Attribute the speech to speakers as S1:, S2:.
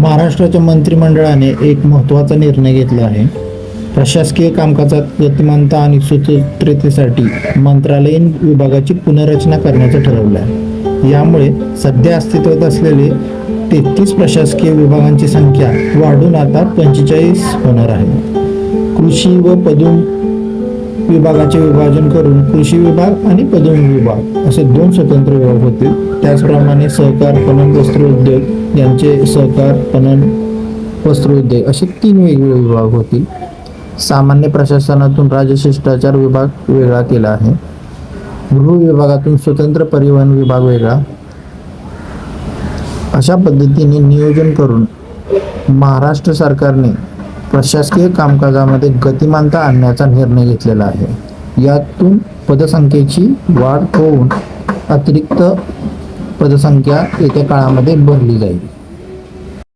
S1: महाराष्ट्राच्या मंत्रिमंडळाने एक महत्त्वाचा निर्णय घेतला आहे. प्रशासकीय कामकाजात गतिमानता आणि सुसूत्रतेसाठी मंत्रालयीन विभागाची पुनर्रचना करण्याचं ठरवलं आहे. यामुळे सध्या अस्तित्वात असलेले 33 प्रशासकीय विभागांची संख्या वाढून आता 45 होणार आहे. कृषी व पदुम विभागाचे विभाजन करून कृषी विभाग आणि पदुम विभाग असे 2 स्वतंत्र विभाग होतील. त्याचप्रमाणे सहकार, पणन, वस्त्रोद्योग यांचे सहकार, पणन, वस्त्रोद्योग असे 3 वेगवेगळे विभाग होतील. सामान्य प्रशासनातून राजशिष्टाचार विभाग वेगळा केला आहे. गृह विभागातून स्वतंत्र परिवहन विभाग वेगळा. अशा पद्धतीने नियोजन करून महाराष्ट्र सरकारने प्रशासकीय कामकाजामध्ये गतिमानता आणण्याचा निर्णय घेतलेला आहे. यातून पदसंख्येची वाढ होऊन अतिरिक्त पदसंख्या येत्या काळामध्ये भरली जाईल.